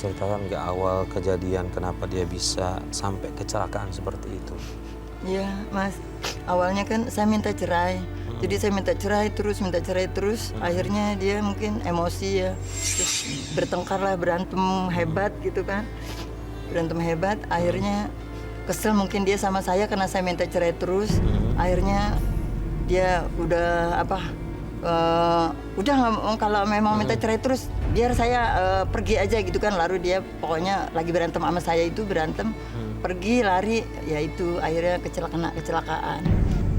ceritakan nggak awal kejadian kenapa dia bisa sampai kecelakaan seperti itu? Iya, Mas. Awalnya kan saya minta cerai. Jadi saya minta cerai terus. Akhirnya dia mungkin emosi ya. Terus bertengkar lah, berantem hebat gitu kan. Berantem hebat, akhirnya kesel mungkin dia sama saya karena saya minta cerai terus. Akhirnya dia udah udah nggak, kalau memang minta cerai terus biar saya pergi aja gitu kan. Lalu dia pokoknya lagi berantem sama saya itu pergi lari, ya itu akhirnya kecelakaan.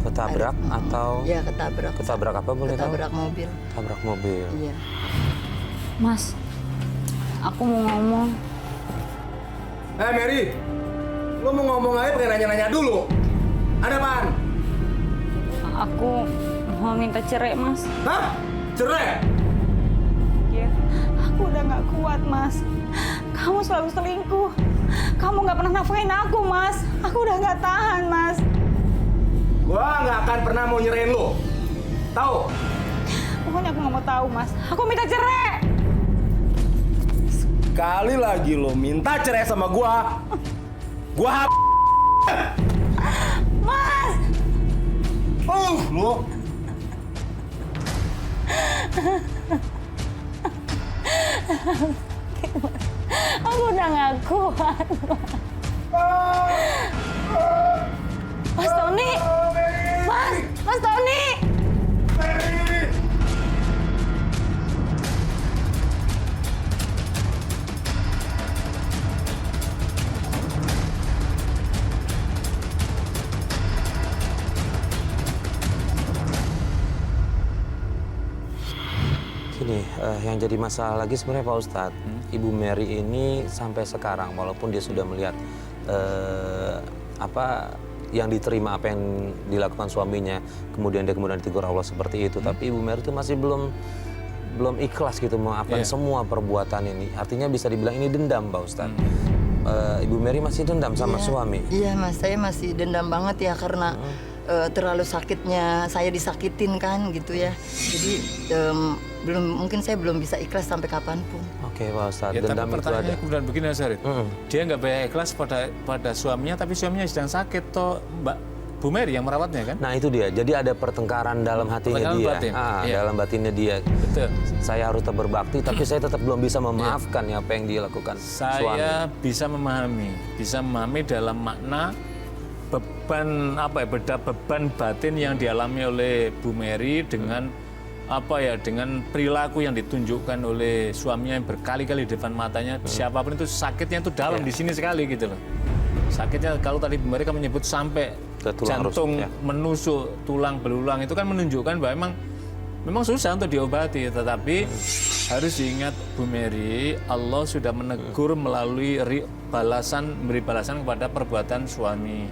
Ketabrak atau? Ya ketabrak. Ketabrak apa boleh tahu? Ketabrak mobil. Tabrak mobil. Iya. Mas, aku mau ngomong. Mary, lu mau ngomong aja pakai nanya-nanya dulu. Ada apaan? Aku mau minta cerai, Mas. Hah? Cerai? Iya, aku udah nggak kuat, Mas. Kamu selalu selingkuh. Kamu nggak pernah nafkahin aku, Mas. Aku udah nggak tahan, Mas. Gua nggak akan pernah mau nyerahin lu. Tahu? Pokoknya aku nggak mau tahu, Mas. Aku minta cerai. Sekali lagi lo minta cerai sama gua Mas! lu. Aku udah nggak kuat, Mas Tony! Mas Tony! Gini, yang jadi masalah lagi sebenarnya Pak Ustadz, Ibu Mary ini sampai sekarang walaupun dia sudah melihat yang diterima, apa yang dilakukan suaminya, kemudian ditegur Allah seperti itu, tapi Ibu Mary itu masih belum ikhlas gitu memaafkan semua perbuatan ini. Artinya bisa dibilang ini dendam, Pak Ustadz. Ibu Mary masih dendam sama suami. Iya, Mas, saya masih dendam banget ya karena terlalu sakitnya saya disakitin kan gitu ya. Jadi mungkin saya belum bisa ikhlas sampai kapanpun. Oke, Pak Ustadz, Ya, dendam tapi itu ada. pertanyaannya kemudian begini, Sarit. Dia nggak bayar ikhlas pada suaminya, tapi suaminya sedang sakit, toh Mbak Bu Mary yang merawatnya kan? Nah itu dia, jadi ada pertengkaran dalam hatinya Pertengkaran dia. batin. Iya. Dalam batinnya dia. Betul. Saya harus tetap berbakti, tapi saya tetap belum bisa memaafkan ya apa yang dilakukan suami. Saya bisa memahami dalam makna beban batin yang dialami oleh Bu Mary dengan dengan perilaku yang ditunjukkan oleh suaminya yang berkali-kali di depan matanya. Siapapun itu sakitnya itu dalam di sini sekali gitu loh. Sakitnya kalau tadi Bu Mary kan menyebut sampai Ke tulang jantung rusuk, ya. menusuk tulang belulang, itu kan menunjukkan bahwa memang susah untuk diobati, tetapi harus diingat Bu Mary, Allah sudah menegur melalui memberi balasan kepada perbuatan suami.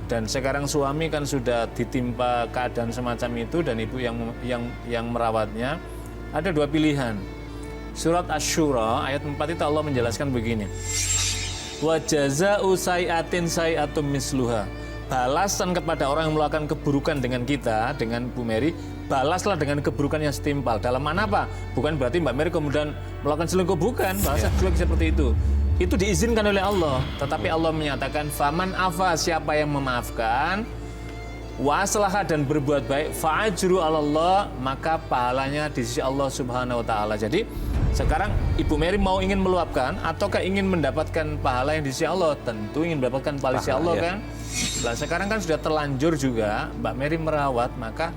Dan sekarang suami kan sudah ditimpa keadaan semacam itu dan ibu yang merawatnya. Ada dua pilihan. Surat Asy-Syura ayat 4 itu Allah menjelaskan begini. Wa jazaa'u sayyi'atin sayyi'atum misluha. Balasan kepada orang yang melakukan keburukan dengan kita, dengan Bu Mary, balaslah dengan keburukan yang setimpal. Dalam mana apa? Bukan berarti Mbak Mary kemudian melakukan selingkuh, bukan. Bahasa jelek seperti itu. Itu diizinkan oleh Allah. Tetapi Allah menyatakan, faman afa, siapa yang memaafkan, wa aslaha dan berbuat baik, fa'ajru 'alallah, maka pahalanya di sisi Allah Subhanahu wa taala. Jadi, sekarang Ibu Mary ingin meluapkan ataukah ingin mendapatkan pahala yang di sisi Allah? Tentu ingin mendapatkan pahala di sisi Allah kan. Nah, sekarang kan sudah terlanjur juga Mbak Mary merawat, maka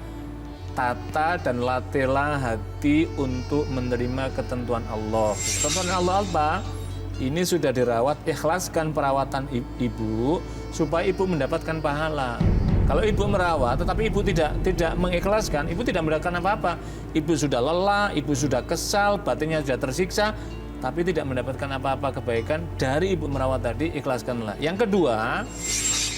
tata dan latihlah hati untuk menerima ketentuan Allah. Ketentuan Allah apa? Ini sudah dirawat, ikhlaskan perawatan ibu supaya ibu mendapatkan pahala. Kalau ibu merawat tetapi ibu tidak mengikhlaskan, ibu tidak mendapatkan apa-apa. Ibu sudah lelah, ibu sudah kesal, batinnya sudah tersiksa, tapi tidak mendapatkan apa-apa kebaikan dari ibu merawat tadi. Ikhlaskanlah. Yang kedua,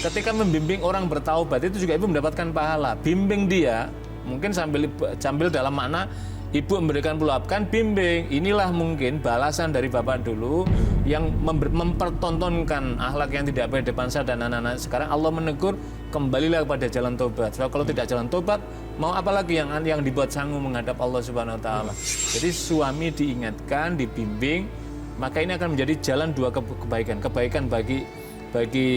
ketika membimbing orang bertaubat itu juga ibu mendapatkan pahala. Bimbing dia, mungkin sambil dalam makna ibu memberikan peluapkan, bimbing. Inilah mungkin balasan dari bapak dulu yang mempertontonkan akhlak yang tidak baik depan saya dan anak-anak. Sekarang Allah menegur, kembalilah kepada jalan tobat. Sebab kalau tidak jalan tobat, mau apa lagi yang dibuat sanggup menghadap Allah Subhanahu wa taala. Jadi suami diingatkan, dibimbing maka ini akan menjadi jalan dua kebaikan. Kebaikan bagi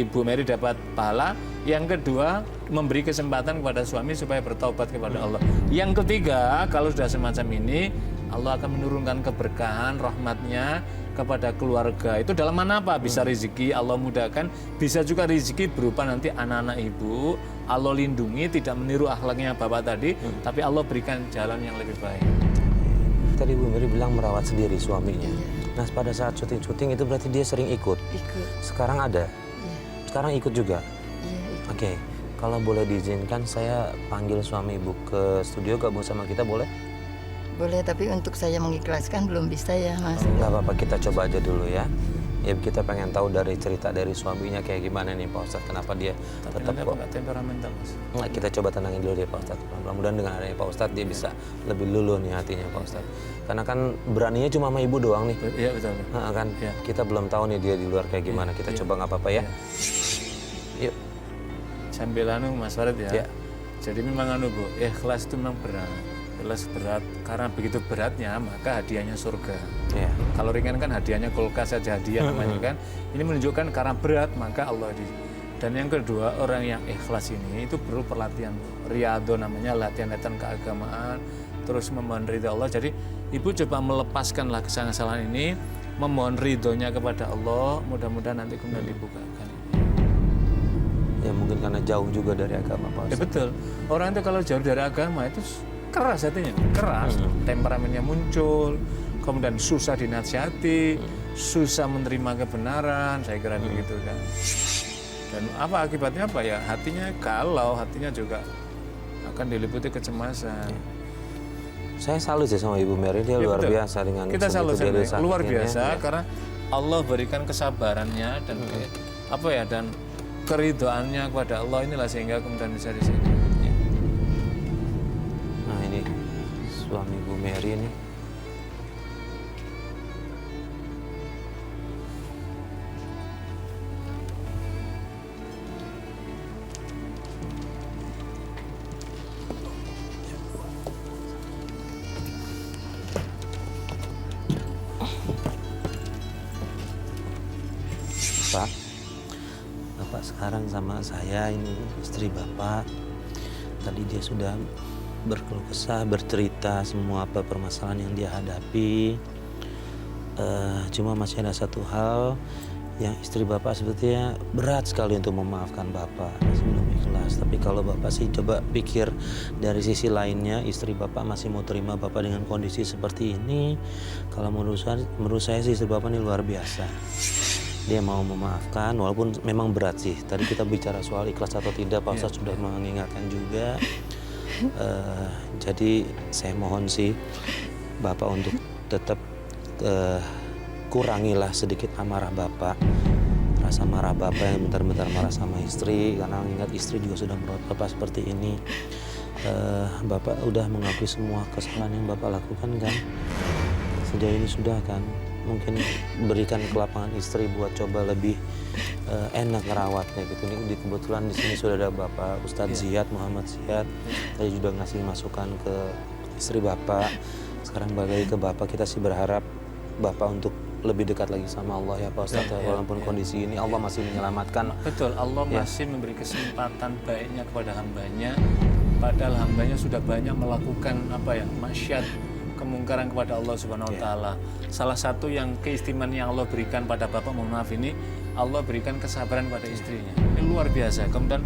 Bu Mary dapat pahala, yang kedua memberi kesempatan kepada suami supaya bertaubat kepada Allah. Yang ketiga, kalau sudah semacam ini, Allah akan menurunkan keberkahan, rahmatnya kepada keluarga. Itu dalam mana apa? Bisa rezeki, Allah mudahkan. Bisa juga rezeki berupa nanti anak-anak ibu, Allah lindungi, tidak meniru akhlaknya bapak tadi, tapi Allah berikan jalan yang lebih baik. Tadi Bu Mary bilang merawat sendiri suaminya. Nah pada saat syuting-syuting itu berarti dia sering ikut. Sekarang ada? Sekarang ikut juga? Iya, ikut. Oke, kalau boleh diizinkan saya panggil suami ibu ke studio gabung sama kita, boleh? Boleh, tapi untuk saya mengikhlaskan belum bisa ya, Mas. Nggak apa-apa, kita coba aja dulu ya. Ya kita pengen tahu dari cerita dari suaminya kayak gimana nih Pak Ustadz, kenapa dia Tapi tetap nanti kok. nggak temperamental, Mas. Nah, kita coba tenangin dulu deh Pak Ustadz. Mudah-mudahan dengan adanya Pak Ustadz dia bisa lebih luluh nih hatinya Pak Ustadz. Karena kan beraninya cuma sama ibu doang nih. Iya betul. Nah, kan Iya. kita belum tahu nih dia di luar kayak gimana. Kita coba nggak apa-apa ya. Yuk. Sambil Mas Farid ya. Ya. Jadi memang Bu, ikhlas itu memang berat. Ikhlas berat, karena begitu beratnya maka hadiahnya surga. Ya. Kalau ringan kan hadiahnya kulkas saja hadiah namanya kan. Ini menunjukkan karena berat maka Allah di. Dan yang kedua, orang yang ikhlas ini itu perlu perlatihan. Riyadho namanya, latihan-latihan keagamaan, terus memohon ridha Allah. Jadi ibu coba melepaskanlah kesalahan ini, memohon ridhonya kepada Allah, mudah-mudahan nanti kemudian dibukakan. Ya mungkin karena jauh juga dari agama Pak Ya Ustadz. betul. Orang itu kalau jauh dari agama itu keras hatinya, keras, temperamennya muncul, kemudian susah dinasihati, susah menerima kebenaran, saya kira begitu kan. Dan apa akibatnya apa ya? Hatinya galau, hatinya juga akan diliputi kecemasan. Saya salut sih sama Ibu Mary, dia Ya, luar betul. biasa dengan Kita salut segitu dia sama disakitin luar ya. biasa Ya. karena Allah berikan kesabarannya dan dan keridhoannya kepada Allah, inilah sehingga kemudian bisa di sini. Ya. Nah ini suami Bu Mary ini. Pak, Bapak sekarang sama saya ini istri Bapak. Tadi dia sudah berkeluh kesah, bercerita semua apa permasalahan yang dia hadapi. Cuma masih ada satu hal yang istri Bapak sebetulnya berat sekali untuk memaafkan Bapak, masih belum ikhlas. Tapi kalau Bapak sih coba pikir dari sisi lainnya, istri Bapak masih mau terima Bapak dengan kondisi seperti ini. Kalau menurut saya sih istri Bapak ini luar biasa. Dia mau memaafkan walaupun memang berat sih. Tadi kita bicara soal ikhlas atau tidak, Pak Ustadz sudah mengingatkan juga. Jadi saya mohon sih Bapak untuk tetap kurangilah sedikit amarah Bapak. Rasa marah Bapak yang bentar-bentar marah sama istri, karena ingat istri juga sudah merawat Bapak seperti ini. Bapak udah mengakui semua kesalahan yang Bapak lakukan kan? Sejauh ini sudah kan? Mungkin berikan kelapangan istri buat coba lebih enak ngerawatnya gitu. Ini kebetulan di sini sudah ada Bapak Ustadz Ziyad, Muhammad Ziyad. Tadi juga ngasih masukan ke istri Bapak. Sekarang balik ke Bapak, kita sih berharap Bapak untuk lebih dekat lagi sama Allah ya Pak Ustadz. Walaupun kondisi ini Allah masih menyelamatkan. Betul, Allah masih memberi kesempatan baiknya kepada hambanya. Padahal hambanya sudah banyak melakukan maksiat, kemungkaran kepada Allah Subhanahu wa taala. Salah satu yang keistimewaan yang Allah berikan pada Bapak, mohon maaf ini, Allah berikan kesabaran pada istrinya. Ini luar biasa. Kemudian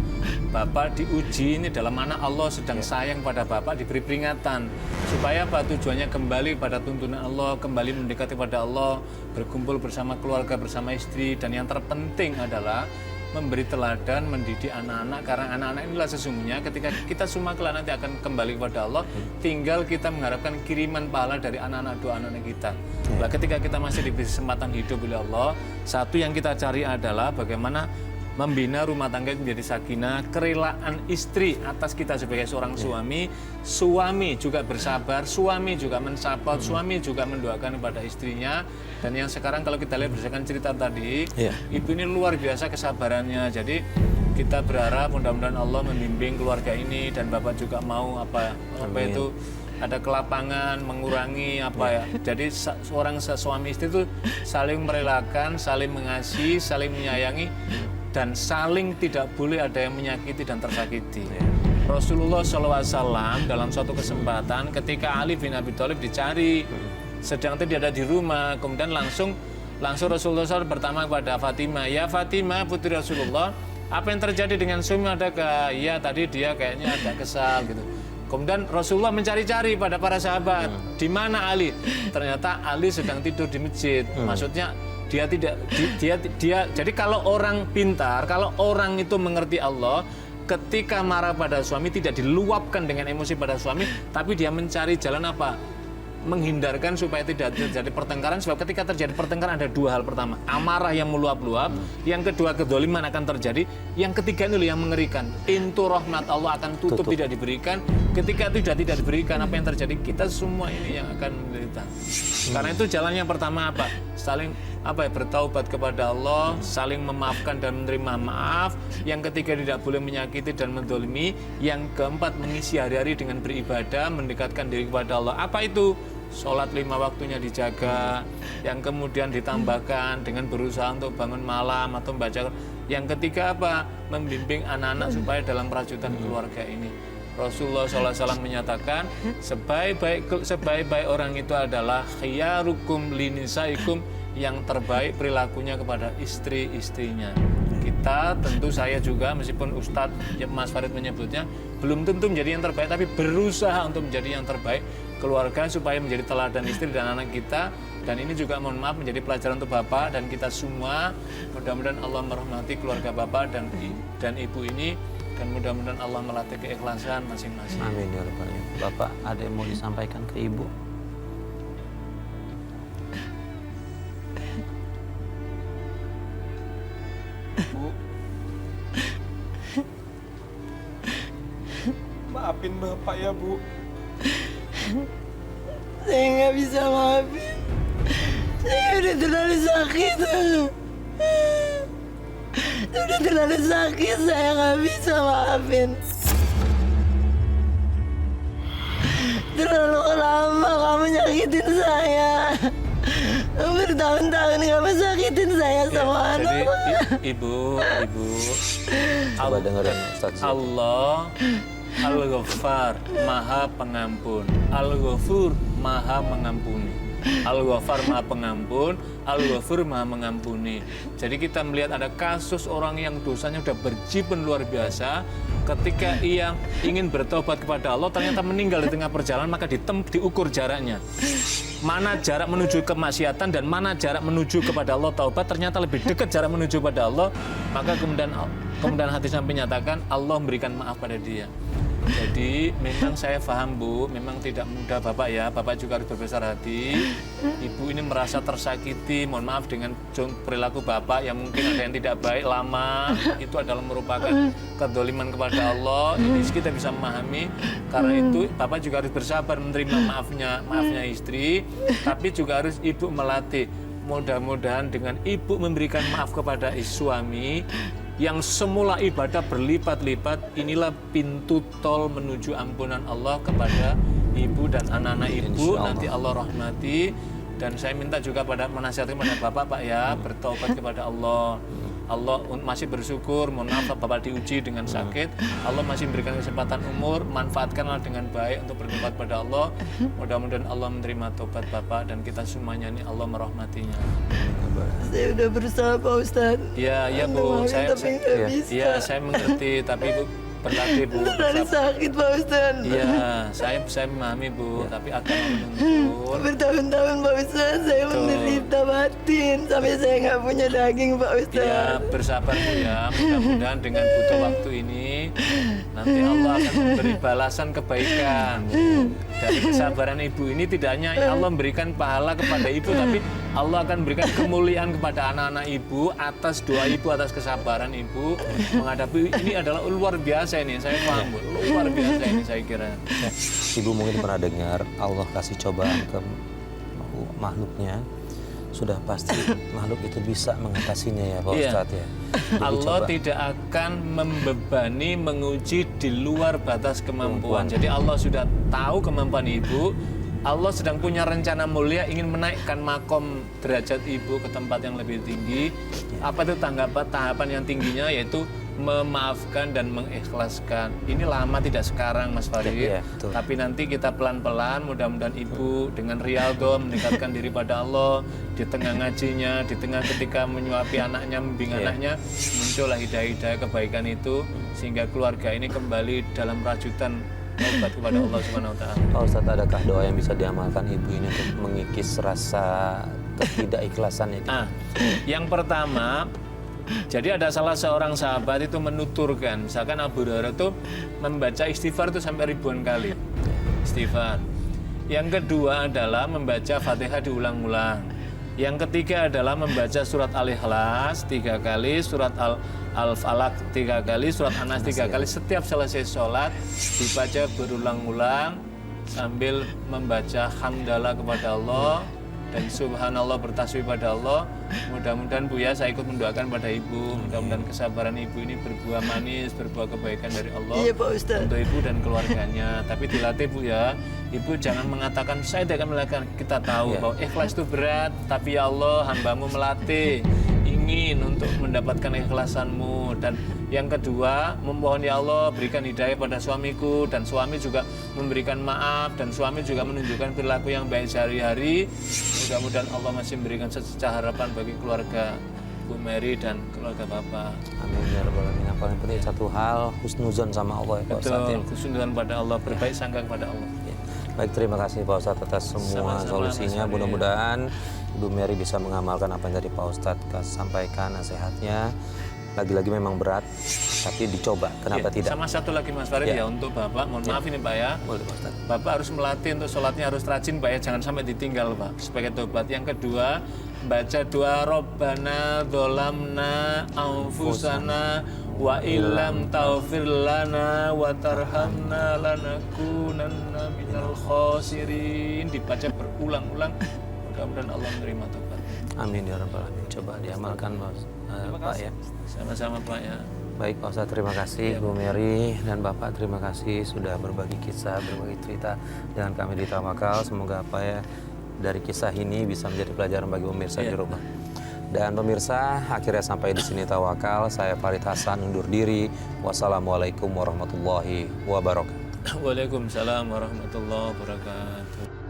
Bapak diuji ini dalam mana Allah sedang sayang pada Bapak, diberi peringatan supaya apa? Tujuannya kembali pada tuntunan Allah, kembali mendekati pada Allah, berkumpul bersama keluarga, bersama istri, dan yang terpenting adalah memberi teladan, mendidik anak-anak, karena anak-anak inilah sesungguhnya ketika kita semua kelak nanti akan kembali kepada Allah, tinggal kita mengharapkan kiriman pahala dari anak-anak, doa anak-anak kita. Nah, ketika kita masih diberi kesempatan hidup oleh Allah, satu yang kita cari adalah bagaimana membina rumah tangga itu menjadi sakinah, kerelaan istri atas kita sebagai seorang suami, suami juga bersabar, suami juga mensupport, suami juga mendoakan kepada istrinya. Dan yang sekarang kalau kita lihat berdasarkan cerita tadi, ibu ini luar biasa kesabarannya. Jadi kita berharap mudah-mudahan Allah membimbing keluarga ini, dan Bapak juga mau ada kelapangan, mengurangi apa ya. Jadi seorang suami istri itu saling merelakan, saling mengasihi, saling menyayangi, dan saling tidak boleh ada yang menyakiti dan tersakiti. Rasulullah SAW dalam suatu kesempatan ketika Ali bin Abi Thalib dicari, sedang tidak ada di rumah, kemudian langsung Rasulullah SAW bertanya kepada Fatimah, ya Fatimah putri Rasulullah, apa yang terjadi dengan suami, adakah? Ya tadi dia kayaknya agak kesal gitu. Kemudian Rasulullah mencari-cari pada para sahabat, di mana Ali? Ternyata Ali sedang tidur di masjid. Maksudnya dia tidak dia jadi kalau orang pintar, kalau orang itu mengerti Allah, ketika marah pada suami tidak diluapkan dengan emosi pada suami, tapi dia mencari jalan apa? Menghindarkan supaya tidak terjadi pertengkaran. Sebab ketika terjadi pertengkaran ada dua hal. Pertama, amarah yang meluap-luap. Yang kedua, kedoliman akan terjadi. Yang ketiga ini yang mengerikan, pintu rahmat Allah akan tutup. Tidak diberikan. Ketika itu sudah tidak diberikan, apa yang terjadi? Kita semua ini yang akan menderita. Karena itu jalannya yang pertama apa? Saling bertaubat kepada Allah, saling memaafkan dan menerima maaf. Yang ketiga, tidak boleh menyakiti dan mendolimi. Yang keempat, mengisi hari-hari dengan beribadah, mendekatkan diri kepada Allah. Apa itu? Sholat 5 waktunya dijaga, yang kemudian ditambahkan dengan berusaha untuk bangun malam atau membaca. Yang ketiga apa? Membimbing anak-anak supaya dalam perajutan keluarga ini. Rasulullah SAW menyatakan sebaik-baik orang itu adalah khiyarukum linisaikum, yang terbaik perilakunya kepada istri-istrinya. Kita tentu, saya juga meskipun Ustadz Mas Farid menyebutnya belum tentu menjadi yang terbaik, tapi berusaha untuk menjadi yang terbaik keluarga supaya menjadi teladan istri dan anak kita. Dan ini juga mohon maaf menjadi pelajaran untuk Bapak dan kita semua. Mudah-mudahan Allah merahmati keluarga Bapak dan Ibu ini, dan mudah-mudahan Allah melatih keikhlasan masing-masing. Amin ya rabbal alamin. Bapak ada yang mau disampaikan ke Ibu? Bu, maafin Bapak ya Bu. Saya nggak bisa maafin. Saya udah terlalu sakit. Udah terlalu sakit, saya nggak bisa maafin. Terlalu lama kamu nyakitin saya. Bertahun-tahun kamu sakitin saya sama anak. Jadi Ibu, Coba dengerin Ustaz. Allah Al-Ghaffar, Maha Pengampun. Al-Ghafur, Maha Mengampuni. Al-Ghaffar, Maha Pengampun. Al-Ghafur, Maha Mengampuni. Jadi kita melihat ada kasus orang yang dosanya sudah berjibun luar biasa. Ketika ia ingin bertobat kepada Allah, ternyata meninggal di tengah perjalanan, maka diukur jaraknya. Mana jarak menuju kemaksiatan dan mana jarak menuju kepada Allah taubat, ternyata lebih dekat jarak menuju kepada Allah. Maka kemudian hati sampai nyatakan Allah memberikan maaf pada dia. Jadi memang saya paham Bu, memang tidak mudah Bapak ya. Bapak juga harus berbesar hati. Ibu ini merasa tersakiti, mohon maaf dengan perilaku Bapak yang mungkin ada yang tidak baik lama. Itu adalah merupakan kedoliman kepada Allah. Ini kita bisa memahami. Karena itu Bapak juga harus bersabar menerima maafnya istri. Tapi juga harus Ibu melatih. Mudah-mudahan dengan Ibu memberikan maaf kepada suami, yang semula ibadah berlipat-lipat, inilah pintu tol menuju ampunan Allah kepada Ibu dan anak-anak Ibu. Nanti Allah rahmati. Dan saya minta juga menasihatkan kepada Bapak Pak ya, bertaubat kepada Allah. Allah masih bersyukur, mohon maaf Bapak diuji dengan sakit. Allah masih memberikan kesempatan umur, manfaatkanlah dengan baik untuk bertobat pada Allah. Mudah-mudahan Allah menerima tobat Bapak dan kita semuanya ini Allah merahmatinya. Saya udah berusaha Pak Ustadz. Ya Bu, saya mengerti, tapi Bu berlatih Bu. Terlalu sakit Pak Ustadz. Iya, saya memahami Bu, tapi akan menunggu. Bertahun-tahun Pak Ustadz, saya menderita batin sampai saya nggak punya daging Pak Ustadz. Ya, bersabar Bu ya. Mudah-mudahan dengan butuh waktu ini nanti Allah akan memberi balasan kebaikan. Dari kesabaran Ibu ini tidak hanya Allah memberikan pahala kepada Ibu, tapi Allah akan memberikan kemuliaan kepada anak-anak Ibu atas doa Ibu, atas kesabaran Ibu menghadapi ini adalah luar biasa ini. Saya paham Bu, luar biasa ini saya kira. Ibu mungkin pernah dengar Allah kasih cobaan ke makhluknya sudah pasti makhluk itu bisa mengatasinya ya Pak Iya. Ustadz ya. Jadi Allah coba. tidak akan membebani, menguji di luar batas kemampuan. Jadi Allah sudah tahu kemampuan ibu. Allah sedang punya rencana mulia ingin menaikkan makom derajat ibu ke tempat yang lebih tinggi. Apa itu tahapan yang tingginya, yaitu memaafkan dan mengikhlaskan. Ini lama tidak sekarang Mas Farid, Iya, betul. tapi nanti kita pelan-pelan mudah-mudahan ibu dengan riyadhah mendekatkan diri pada Allah di tengah ngajinya, di tengah ketika menyuapi anaknya, membimbing anaknya, muncullah hidayah-hidayah kebaikan itu sehingga keluarga ini kembali dalam rajutan taubat kepada Allah Subhanahu wa taala. Pak Ustadz, adakah doa yang bisa diamalkan ibu ini untuk mengikis rasa ketidakikhlasan itu? Yang pertama, jadi ada salah seorang sahabat itu menuturkan, misalkan Abu Hurairah itu membaca istighfar itu sampai ribuan kali. Istighfar. Yang kedua adalah membaca Fatihah diulang-ulang. Yang ketiga adalah membaca surat Al-Ikhlas 3 kali, surat Al-Falaq 3 kali, surat An-Nas 3 kali. Setiap selesai sholat dibaca berulang-ulang sambil membaca hamdalah kepada Allah dan subhanallah, bertasbih pada Allah. Mudah-mudahan Bu ya, saya ikut mendoakan pada ibu, mudah-mudahan kesabaran ibu ini berbuah manis, berbuah kebaikan dari Allah. Iya Pak Ustadz. Untuk ibu dan keluarganya. Tapi dilatih Bu ya, ibu jangan mengatakan saya tidak akan melakukan. Kita tahu bahwa ikhlas itu berat, tapi ya Allah, hambamu melatih ingin untuk mendapatkan ikhlasanmu. Dan yang kedua, memohon ya Allah berikan hidayah pada suamiku, dan suami juga memberikan maaf, dan suami juga menunjukkan perilaku yang baik sehari-hari. Mudah-mudahan Allah masih memberikan sececah harapan bagi keluarga Bu Mary dan keluarga Bapak. Amin ya rabbal alamin. Yang paling penting satu hal, husnuzon sama Allah ya Pak Ustadz ya. Betul, kesunduhan pada Allah, berbaik sangka kepada Allah. Ya. Baik, terima kasih Pak Ustadz atas semua Sama-sama, solusinya. Mas Farid. Mudah-mudahan Ibu Mary bisa mengamalkan apa yang tadi Pak Ustadz sampaikan nasihatnya. Lagi-lagi memang berat, tapi dicoba. Kenapa Ya, tidak? sama satu lagi Mas Farid ya, untuk Bapak, mohon maaf ini Pak ya. Boleh Pak Ustadz. Bapak harus melatih untuk sholatnya harus rajin Pak ya, jangan sampai ditinggal Pak, sebagai tobat. Yang kedua, baca doa Rabbana dzolamna anfusana wa illam taghfir lana wa tarhamna lanakunanna minal khosirin. Dibaca berulang-ulang, mudah-mudahan Allah menerima tobat. Amin ya rabbal alamin. Coba diamalkan Pak ya. Sama-sama Pak ya. Baik Pak Ustadz, terima kasih Bu Mary dan Bapak, terima kasih sudah berbagi kisah, berbagi cerita dengan kami di Tawakal. Semoga apa ya dari kisah ini bisa menjadi pelajaran bagi pemirsa di rumah. Dan pemirsa, akhirnya sampai di sini Tawakal. Saya Farid Hasan undur diri. Wassalamualaikum warahmatullahi wabarakatuh. Waalaikumsalam warahmatullahi wabarakatuh.